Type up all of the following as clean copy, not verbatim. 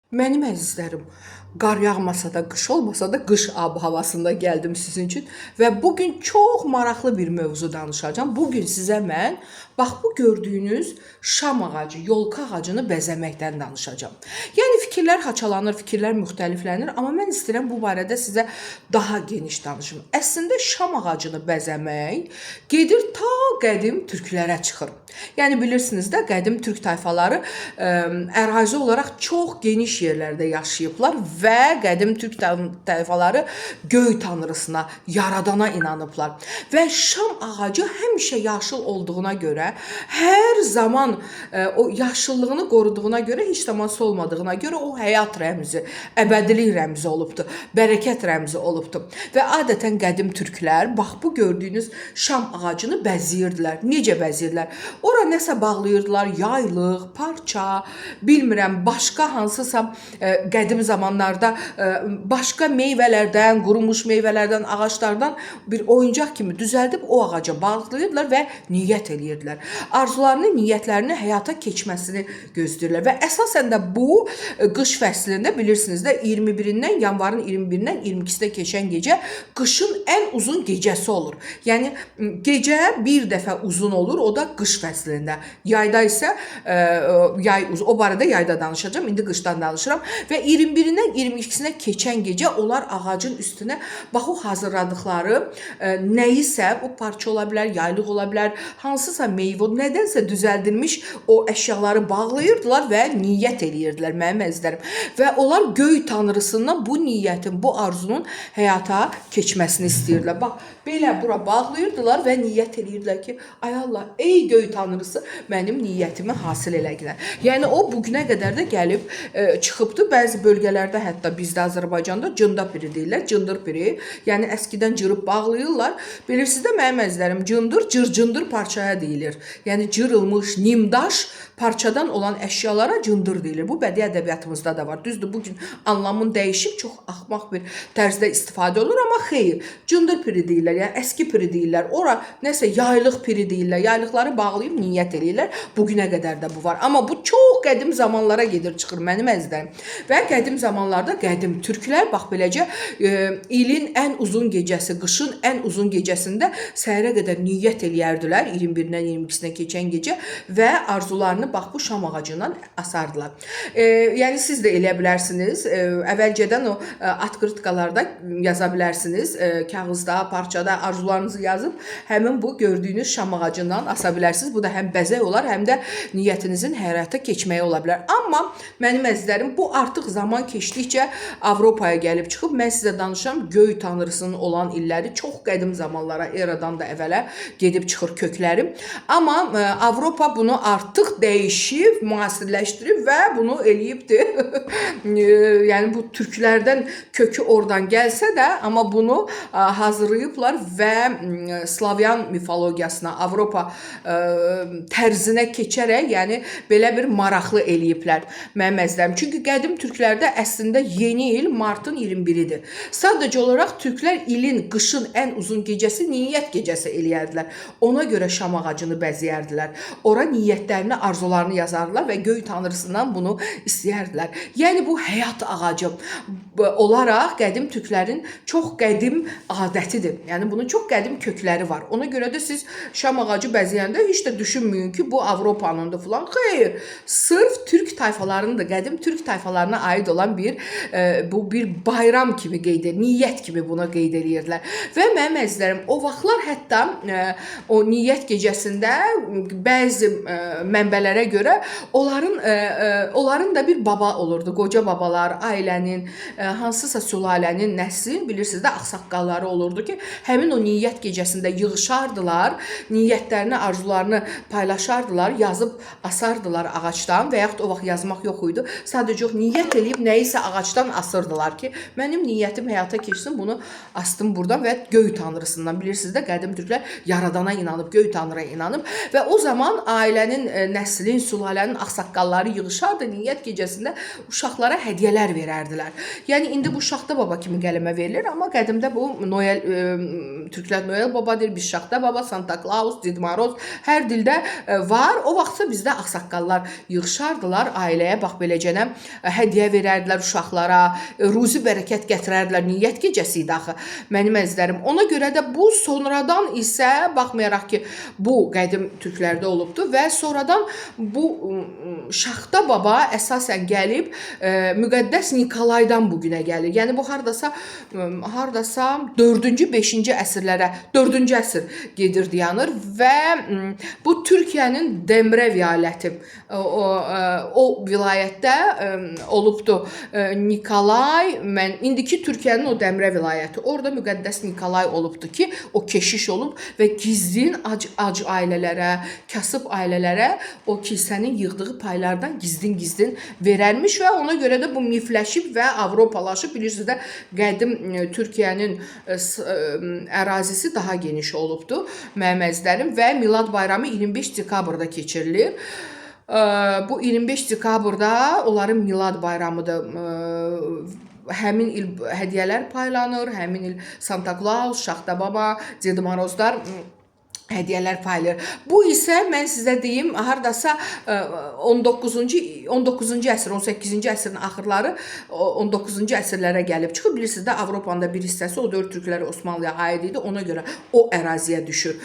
Mənim əzizlərim, qar yağmasa da, qış olmasa da, qış ab-havasında gəldim sizin üçün və bugün çox maraqlı bir mövzu danışacağam. Bugün sizə mən bax bu gördüyünüz şam ağacı, yolka ağacını bəzəməkdən danışacağam. Yəni fikirlər haçalanır, fikirlər müxtəliflənir, amma mən istəyirəm bu barədə sizə daha geniş danışım. Əslində şam ağacını bəzəmək gedir ta qədim türklərə çıxır. Yəni bilirsiniz də, qədim türk tayfaları ərazi olaraq çox geniş yerlərdə yaşayıblar və qədim türk tayfaları göy tanrısına, yaradana inanıblar. Və şam ağacı həmişə yaşıl olduğuna görə, hər zaman o yaşıllığını qoruduğuna görə, heç zaman solmadığına görə o həyat rəmzi, əbədilik rəmzi olubdur, bərəkət rəmzi olubdur. Və adətən qədim türklər bax bu gördüyünüz şam ağacını bəzəyirdilər. Necə bəzəyirdilər? Ora nəsə bağlayırdılar, yaylıq, parça, bilmirəm, başqa hansısa qədim zamanlarda başqa meyvələrdən, qurumuş meyvələrdən, ağaclardan bir oyuncaq kimi düzəldib o ağaca bağlayırdılar və niyyət eləyirdilər. Arzularını, niyyətlərini həyata keçməsini gözləyirlər və əsasən də bu qış fəslində bilirsiniz də 21-dən yanvarın 21-dən 22-sinə keçən gecə qışın ən uzun gecəsi olur. Yəni gecə bir dəfə uzun olur, o da qış fəslində. Yayda isə o barədə yayda danışacağam, indi qışdan danışıram və 21-dən 22-sinə keçən gecə onlar ağacın üstünə bax o hazırladıkları nəyisə, o parça ola bilər, yaylıq ola bilər, hansısa meyvə, nədənsə düzəldilmiş o əşyaları bağlayırdılar və niyyət eləyirdilər mənim əzizlərim. Və onlar göy tanrısından bu niyyətin, bu arzunun həyata keçməsini istəyirdilər. Bax, belə bura bağlayırdılar və niyyət eləyirdilər ki, ay Allah, ey göy tanrısı, mənim niyyətimi hasil elədilər. Yəni o bugünə qədər də gəlib çıxıbdı. Bəzi bölgələrdə, hətta bizdə Azərbaycanda cında piri deyirlər, cındır piri. Yəni əskidən cırıb bağlayırlar. Bilirsiniz də mənim əzizlərim, cındır cır-cındır parçaya deyilir. Yəni cırılmış nimdaş parçadan olan əşyalara cındır deyilir. Bu bədii ədəbiyyatımızda da var. Düzdür, bugün anlamın dəyişib, çox axmaq bir tərzdə istifadə olunur, amma xeyr, cındır piri deyirlər, yəni əski piri deyirlər. Ora nəsə yaylıq piri deyirlər. Yaylıqları bağlayıb niyyət eləyirlər. Bugünə qədər də bu var. Amma bu çox qədim zamanlara gedir çıxır mənim əzizlərim. Və qədim zamanlarda qədim türklər bax beləcə ilin ən uzun gecəsi, qışın ən uzun gecəsində səhərə qədər niyyət eləyərdilər 21-dən 22-sinə keçən gecə və arzularını bax bu şam ağacından asardılar. Yəni siz də eləyə bilərsiniz. Əvvəlcədən o atqırtqalarda yaza bilərsiniz. Kağızda, parçada arzularınızı yazıb həmin bu gördüyünüz şam ağacından asa bilərsiniz. Bu da həm bəzək olar, həm də niyyətinizin həyata keçməyi ola bilər. Amma mənim əzizlərim, bu artıq zaman keçdikcə Avropaya gəlib çıxıb. Mən sizə danışıram, göy tanrısının olan illəri çox qədim zamanlara, eradan da əvvələ gedib çıxır köklərim. Amma Avropa bunu artıq dəyişib, müasirləşdirib və bunu eləyibdir. Yəni bu türklərdən kökü oradan gəlsə də, amma bunu hazırlayıblar və Slavyan mifologiyasına, Avropa tərzinə keçərək, yəni belə bir maraqlı eləyiblər mənim əzizlərim. Çünki qədim türklərdə əslində yeni il martın 21-idir. Sadəcə olaraq türklər ilin, qışın ən uzun gecəsi niyyət gecəsi eləyərdilər. Ona görə şam ağacını bəzəyərdilər. Ora niyyətlərini, arzularını yazardılar və göy tanrısından bunu istəyərdilər. Yəni bu həyat ağacı olaraq qədim türklərin çox qədim adətidir. Yəni bunun çox qədim kökləri var. Ona görə də siz şam ağacı bəzəyəndə heç də düşünməyin ki, bu Avropanındır falan. Xeyr, sırf türk tayfalarının da, qədim türk tayfalarına aid olan bu bir bayram kimi qeyd edilir, niyyət kimi bunu qeyd edirdilər. Və mənim əzizlərim, o vaxtlar hətta o niyyət gecəsində bəzi mənbələrə görə onların da bir baba olurdu. Qoca babalar, ailənin, hansısa sülalənin, nəslin, bilirsiniz də, ağsaqqalları olurdu ki, həmin o niyyət gecəsində yığışardılar, niyyətlərini, arzularını paylaşardılar, yazıb asardılar ağacdan və yaxud o vaxt yazmaq yox idi. Sadəcə niyyət eləyib nəyisə ağacdan asırdılar ki, mənim niyyətim həyata keçsin, bunu astım buradan və göy tanrısından. Bilirsiniz də, qədim türklər yaradana inanıb, göy tanrıya inanıb və o zaman ailənin, nəslin, sülalənin ağsaqqalları yığışardı, niyyət gecəsində uşaqlara hədiyyələr verərdilər. Yəni indi bu Şaxta baba kimi qələmə verilir, amma qədimdə bu Noel, türklər Noel babadır, biz Şaxta baba, Santa Claus, Did Moroz hər dildə var. O vaxtsa bizdə ağsaqqallar yığışardılar ailəyə, bax beləcənə hədiyyə verərdilər uşaqlara, ruzi bərəkət gətirərdilər. Niyyət gecəsi idi axı mənim əzizlərim. Ona görə də bu sonradan isə baxmayaraq ki, bu qədim türklərdə olubdu və sonradan bu Şaxta baba əsasən gəlib müqəddəs Nikolaydan bu günə gəlir. Yəni bu hardasa 4-cü, 5-ci əsrlərə, 4-cü əsr gedir dayanır və bu Türkiyənin Demre vilayeti o vilayətdə olubdu. Nikolay, indiki Türkiyənin o Demre vilayəti, orada müqəddəs Nikolay olubdu ki, o keşiş olub və gizlin ac ailələrə, kasıb ailələrə o kilsənin yığdığı paylardan gizlin verərmiş və ona görə də bu mifləşib və Avropalaşıb. Bilirsiniz də qədim Türkiyənin ərazisi daha geniş olubdu mənim əzizlərim və Milad bayramı 25 dekabrda keçirilir. Bu 25 dekabrda onların Milad bayramıdır. Həmin il hədiyyələr paylanır, həmin il Santa Claus, Şaxta baba, Ded Morozlar hədiyyələr paylayır. Bu isə mən sizə deyim, hardasa 19-cu əsr, 18-ci əsrin axırları 19-cu əsrlərə gəlib çıxıb. Bilirsiniz də Avropanın bir hissəsi o dövr türkləri Osmanlıya aid idi. Ona görə o əraziyə düşür.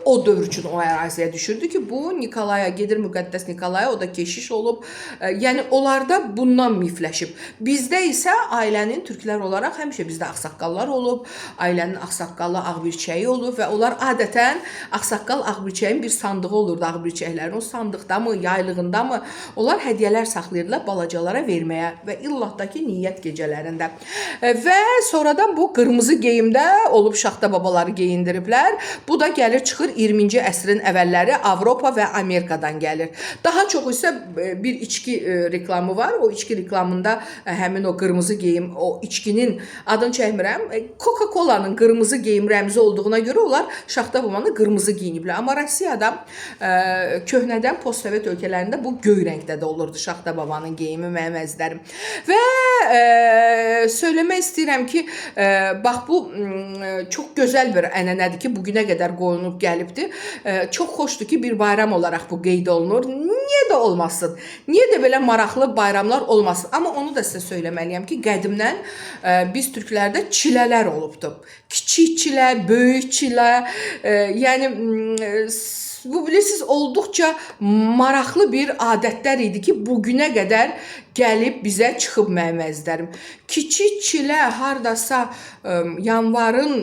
O dövr üçün o əraziyə düşürdü ki, bu Nikolaya gedir, müqəddəs Nikolaya, o da keşiş olub. Yəni onlarda bundan mifləşib. Bizdə isə ailənin türklər olaraq həmişə bizdə ağsaqqallar olub. Ailənin ağsaqqallı ağbirçəyi olub və onlar adətən ağsaqqal ağbirçəyin bir sandığı olurdu ağbirçəklərin. O sandıqda mı, yaylığında mı onlar hədiyyələr saxlayırdılar balacalara verməyə və illatdakı niyyət gecələrində. Və sonradan bu qırmızı geyimdə olub Şaxta babaları geyindiriblər. Bu da gəlir çıxır 20-ci əsrin əvvəlləri Avropa və Amerikadan gəlir. Daha çox isə bir içki reklamı var. O içki reklamında həmin o qırmızı geyim, o içkinin adını çəkmirəm, Coca-Cola'nın qırmızı geyim rəmzi olduğuna görə onlar Şaxta babanı qırmızı giyiniblər. Amma Rusiyada köhnədən postsovet ölkələrində bu göy rəngdə də olurdu Şaxta babanın geyimi mənim əzizlərim. Və söyləmək istəyirəm ki, bax bu çox gözəl bir ənənədir ki, bugünə qədər qoyulub gəlibdir. Çox xoşdur ki, bir bayram olaraq bu qeyd olunur. Niyə də olmasın? Niyə də belə maraqlı bayramlar olmasın? Amma onu da sizə söyləməliyəm ki, qədimdən biz türklərdə çilələr olubdu. Kiçik çilə, böyük çilə, yəni bu bilirsiniz olduqca maraqlı bir adətlər idi ki, bugünə qədər gəlib bizə çıxıb mənim əzizlərim. Kiçik çilə hardasa yanvarın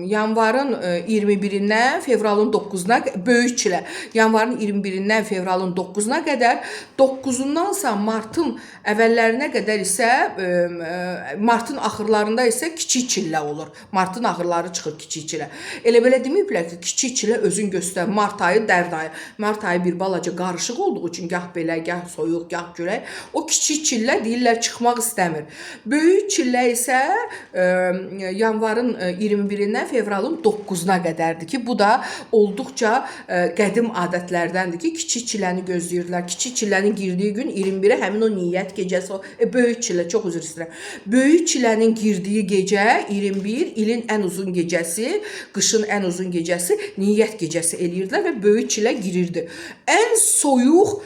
21-dən fevralın 9-una, böyük çilə yanvarın 21-dən fevralın 9-una qədər, 9-undansa martın əvvəllərinə qədər isə martın axırlarında isə kiçik çillə olur. Martın axırları çıxır kiçik çilə. Elə belə deməyiblər ki, kiçik çilə özün göstər. Mart ayı, dərd ayı. Mart ayı bir balaca qarışıq olduğu üçün gah belə, gah soyuq, gah külək. O kiçik çillə deyirlər çıxmaq istəmir. Böyük çillə isə yanvarın 21-dən fevralın 9-una qədərdir ki, bu da olduqca qədim adətlərdəndir ki, kiçik çilləni gözləyirdilər. Kiçik çillənin girdiyi gün 21-ə həmin o niyyət gecəsi, böyük çillə, çox üzr istəyirəm. Böyük çillənin girdiyi gecə 21, ilin ən uzun gecəsi, qışın ən uzun gecəsi, niyyət gecəsi eləyirdilər və böyük çillə girirdi. Ən soyuq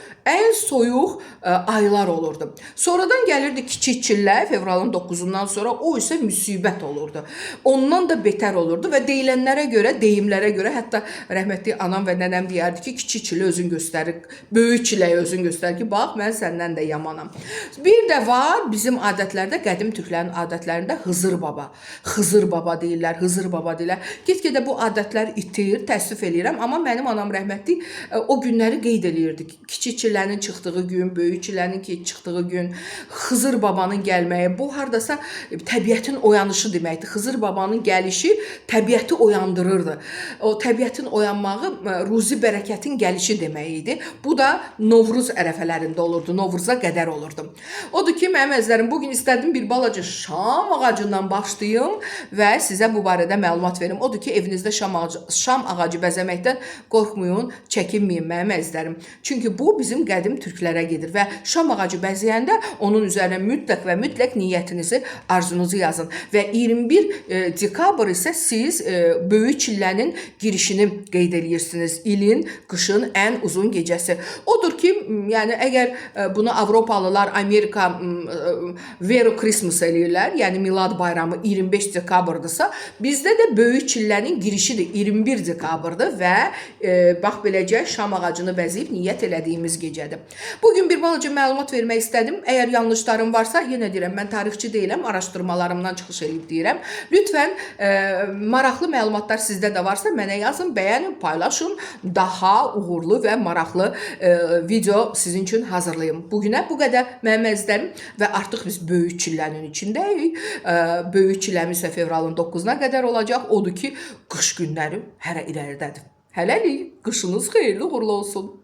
aylar olurdu. Sonradan gəlirdi kiçik çillə, fevralın 9-undan sonra o isə müsibət olurdu. Ondan da betər olurdu və deyilənlərə görə, deyimlərə görə, hətta rəhmətli anam və nənəm deyərdi ki, kiçik çillə özün göstərir, böyük çilləyə özün göstərir ki, bax, mən səndən də yamanam. Bir də var, bizim adətlərdə, qədim türklərin adətlərində Hızır baba. Hızır baba deyirlər, Hızır baba deyirlər. Get-gedə bu adətlər itir, təəssüf eləyirəm, amma mənim anam rəhmətli o günləri qeyd eləyirdi. Kiçik çillənin çıxdığı gün, böyük çillənin çıxdığı gün, Xızır babanın gəlməyi, bu hardasa təbiətin oyanışı deməkdir. Xızır babanın gəlişi təbiəti oyandırırdı. O təbiətin oyanmağı ruzi bərəkətin gəlişi demək idi. Bu da Novruz ərəfələrində olurdu, Novruza qədər olurdu. Odur ki, mənim əzizlərim, bugün istədim bir balaca şam ağacından başlayım və sizə bu barədə məlumat verim. Odur ki, evinizdə şam ağacı bəzəməkdən qorxmayın, çəkinməyin mənim əzizlərim. Çünki bu bizim bizim qədim türklərə gedir və şam ağacı bəzəyəndə onun üzərinə mütləq və mütləq niyyətinizi, arzunuzu yazın. Və 21 dekabr isə siz Böyük Çillənin girişini qeyd edirsiniz. İlin, qışın ən uzun gecəsi. Odur ki, yəni əgər bunu Avropalılar Amerika Vero Christmas eləyirlər, yəni Milad bayramı 25 dekabrdırsa, bizdə də Böyük Çillənin girişidir 21 dekabrdır və bax beləcə şam ağacını bəzəyib niyyət elədiyimiz gecədir. Bugün bir balaca məlumat vermək istədim. Əgər yanlışlarım varsa, yenə deyirəm, mən tarixçi deyiləm, araşdırmalarımdan çıxış edib deyirəm. Lütfən maraqlı məlumatlar sizdə də varsa mənə yazın, bəyənin, paylaşın. Daha uğurlu və maraqlı video sizin üçün hazırlayım. Bugünə bu qədər mənim əzizlərim və artıq biz Böyük Çillənin içindəyik. Böyük Çilləmiz isə fevralın 9-una qədər olacaq. Odur ki, qış günləri hələ irəlidədir. Hələlik, qışınız xeyirli uğurlu olsun.